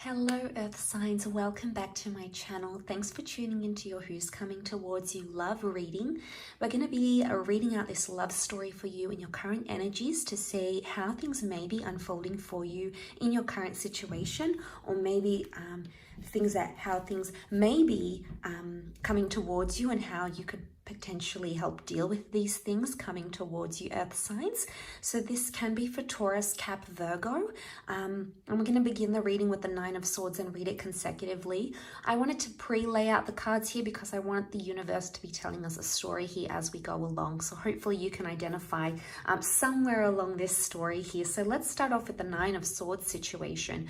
Hello Earth signs, welcome back to my channel. Thanks for tuning into your Who's Coming Towards You love reading. We're going to be reading out this love story for you in your current energies to see how things may be unfolding for you in your current situation, or maybe how things may be coming towards you and how you could potentially help deal with these things coming towards you, Earth signs. So this can be for Taurus, Cap, Virgo. And we're going to begin the reading with the Nine of Swords and read it consecutively. I wanted to pre-lay out the cards here because I want the universe to be telling us a story here as we go along. So hopefully you can identify somewhere along this story here. So let's start off with the Nine of Swords situation.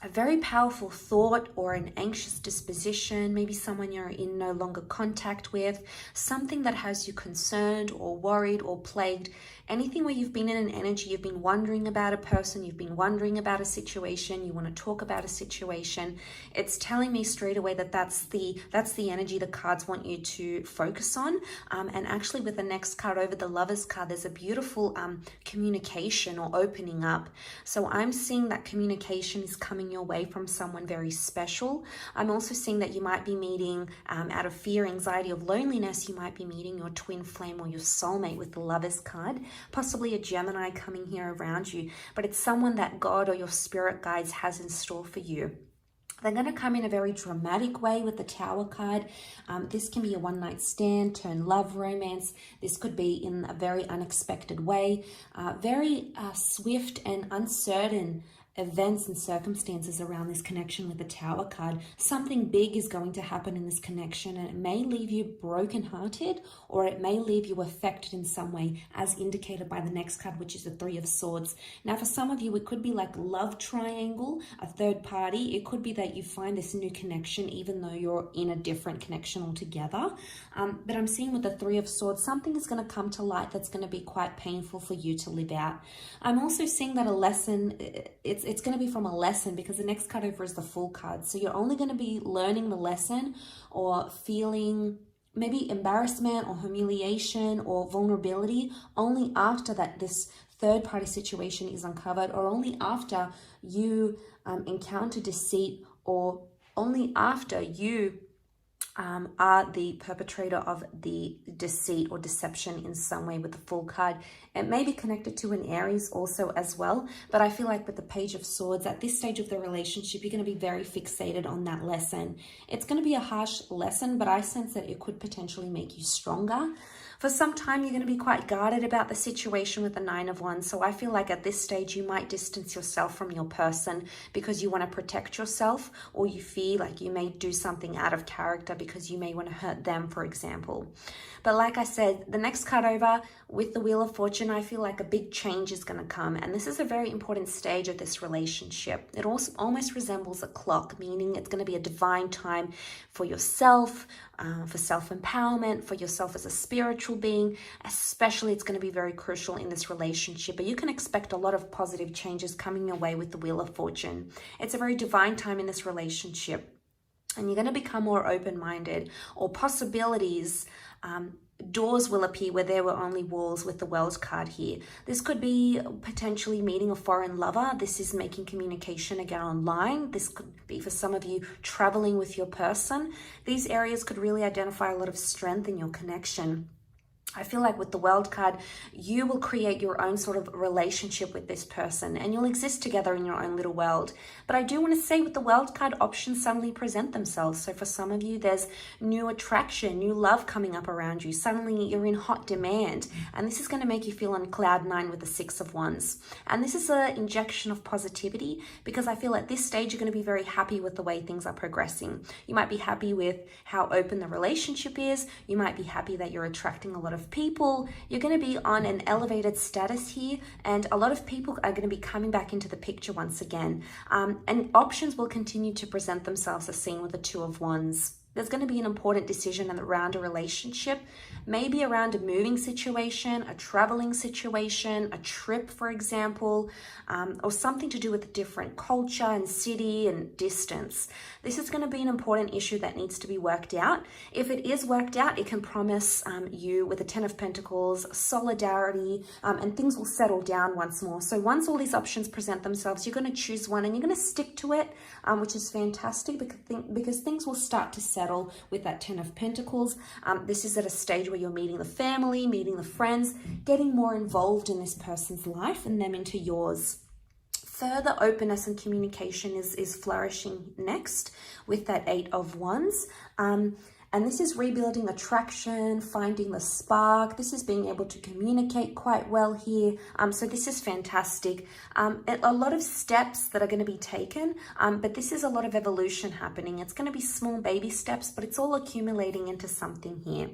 A very powerful thought or an anxious disposition, maybe someone you're in no longer contact with, something that has you concerned or worried or plagued, anything where you've been in an energy, you've been wondering about a person, you've been wondering about a situation, you want to talk about a situation. It's telling me straight away that that's the energy the cards want you to focus on. And actually with the next card over, the Lover's card, there's a beautiful communication or opening up. So I'm seeing that communication is coming your way from someone very special. I'm also seeing that you might be meeting, out of fear, anxiety, of loneliness, you might be meeting your twin flame or your soulmate with the Lover's card, possibly a Gemini coming here around you, but it's someone that God or your spirit guides has in store for you. They're going to come in a very dramatic way with the Tower card. This can be a one-night stand, turn love, romance. This could be in a very unexpected way, very swift and uncertain events and circumstances around this connection with the Tower card. Something big is going to happen in this connection, and it may leave you brokenhearted, or it may leave you affected in some way, as indicated by the next card, which is the Three of Swords. Now, for some of you, it could be like love triangle, a third party. It could be that you find this new connection, even though you're in a different connection altogether. But I'm seeing with the Three of Swords, something is going to come to light that's going to be quite painful for you to live out. I'm also seeing that a lesson, it's going to be from a lesson, because the next card over is the Fool card. So you're only going to be learning the lesson or feeling maybe embarrassment or humiliation or vulnerability only after this third party situation is uncovered, or only after you encounter deceit, or only after you are the perpetrator of the deceit or deception in some way with the Fool card. It may be connected to an Aries also as well, but I feel like with the Page of Swords, at this stage of the relationship, you're going to be very fixated on that lesson. It's going to be a harsh lesson, but I sense that it could potentially make you stronger. For some time, you're going to be quite guarded about the situation with the Nine of Wands. So I feel like at this stage, you might distance yourself from your person because you want to protect yourself, or you feel like you may do something out of character because you may want to hurt them, for example. But like I said, the next card over with the Wheel of Fortune, I feel like a big change is going to come. And this is a very important stage of this relationship. It also almost resembles a clock, meaning it's going to be a divine time for yourself, for self-empowerment, for yourself as a spiritual being. Especially, it's going to be very crucial in this relationship. But you can expect a lot of positive changes coming your way with the Wheel of Fortune. It's a very divine time in this relationship. And you're going to become more open-minded, or possibilities, doors will appear where there were only walls with the World card here. This could be potentially meeting a foreign lover. This is making communication again online. This could be for some of you traveling with your person. These areas could really identify a lot of strength in your connection. I feel like with the World card, you will create your own sort of relationship with this person, and you'll exist together in your own little world. But I do want to say with the World card, options suddenly present themselves. So for some of you, there's new attraction, new love coming up around you. Suddenly you're in hot demand, and this is going to make you feel on cloud nine with the Six of Wands. And this is an injection of positivity, because I feel at this stage, you're going to be very happy with the way things are progressing. You might be happy with how open the relationship is. You might be happy that you're attracting a lot of people. You're going to be on an elevated status here, and a lot of people are going to be coming back into the picture once again. And options will continue to present themselves, as seen with the Two of Wands. there's going to be an important decision around a relationship, maybe around a moving situation, a traveling situation, a trip, for example, or something to do with a different culture and city and distance. This is going to be an important issue that needs to be worked out. If it is worked out, it can promise you with the Ten of Pentacles, solidarity, and things will settle down once more. So once all these options present themselves, you're going to choose one and you're going to stick to it, which is fantastic because things will start to settle with that Ten of Pentacles. This is at a stage where you're meeting the family, meeting the friends, getting more involved in this person's life and them into yours. Further openness and communication is flourishing next with that Eight of Wands. And this is rebuilding attraction, finding the spark. This is being able to communicate quite well here. So this is fantastic. A lot of steps that are going to be taken, but this is a lot of evolution happening. It's going to be small baby steps, but it's all accumulating into something here.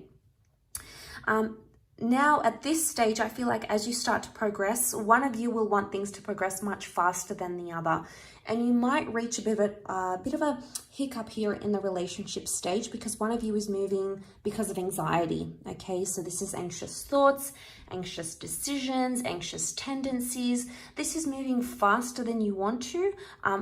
Now, at this stage, I feel like as you start to progress, one of you will want things to progress much faster than the other. And you might reach a bit of a hiccup here in the relationship stage because one of you is moving because of anxiety. Okay, so this is anxious thoughts, anxious decisions, anxious tendencies. This is moving faster than you want to,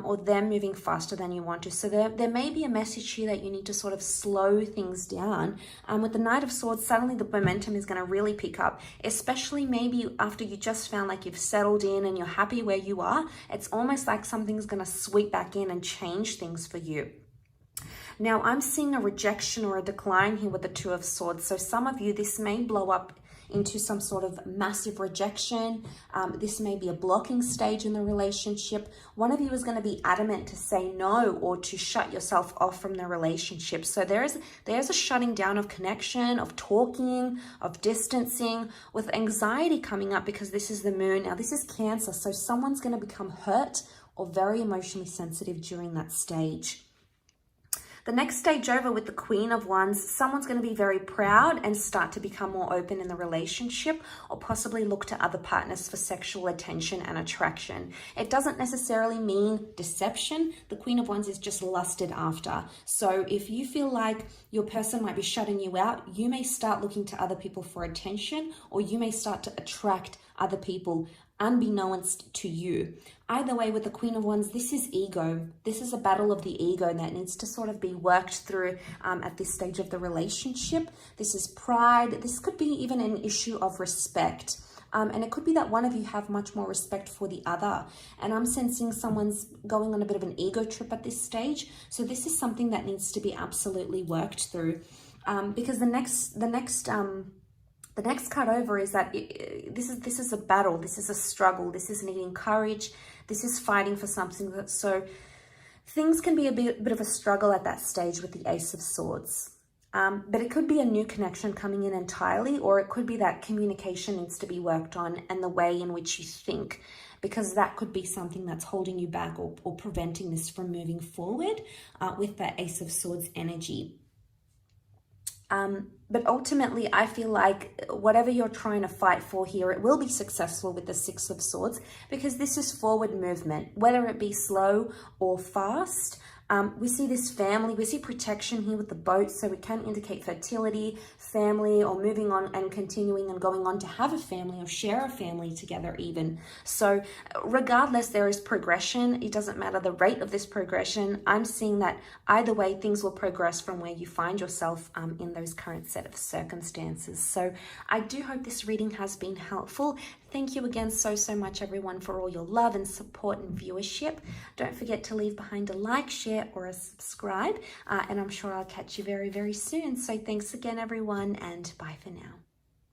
or them moving faster than you want to. So there may be a message here that you need to sort of slow things down. With the Knight of Swords, suddenly the momentum is going to really pick up, especially maybe after you just found like you've settled in and you're happy where you are. It's almost like something's going to sweep back in and change things for you. Now, I'm seeing a rejection or a decline here with the Two of Swords. So some of you, this may blow up into some sort of massive rejection. This may be a blocking stage in the relationship. One of you is going to be adamant to say no or to shut yourself off from the relationship. So there's a shutting down of connection, of talking, of distancing, with anxiety coming up because this is the moon. Now, this is Cancer, so someone's going to become hurt or very emotionally sensitive during that stage. The next stage over with the Queen of Wands, someone's going to be very proud and start to become more open in the relationship or possibly look to other partners for sexual attention and attraction. It doesn't necessarily mean deception. The Queen of Wands is just lusted after. So if you feel like your person might be shutting you out, you may start looking to other people for attention, or you may start to attract other people unbeknownst to you. Either way, with the Queen of Wands, this is ego. This is a battle of the ego that needs to sort of be worked through at this stage of the relationship. This is pride. This could be even an issue of respect. And it could be that one of you have much more respect for the other. And I'm sensing someone's going on a bit of an ego trip at this stage. So this is something that needs to be absolutely worked through. Because the next card over is that this is a battle, this is a struggle, this is needing courage, this is fighting for something. So things can be a bit of a struggle at that stage with the Ace of Swords. But it could be a new connection coming in entirely, or it could be that communication needs to be worked on and the way in which you think, because that could be something that's holding you back or preventing this from moving forward with that Ace of Swords energy. But ultimately, I feel like whatever you're trying to fight for here, it will be successful with the Six of Swords, because this is forward movement, whether it be slow or fast. We see this family, we see protection here with the boat, so it can indicate fertility, family, or moving on and continuing and going on to have a family or share a family together even. So regardless, there is progression. It doesn't matter the rate of this progression. I'm seeing that either way, things will progress from where you find yourself in those current set of circumstances. So I do hope this reading has been helpful. Thank you again so much, everyone, for all your love and support and viewership. Don't forget to leave behind a like, share, or a subscribe. And I'm sure I'll catch you very, very soon. So thanks again, everyone, and bye for now.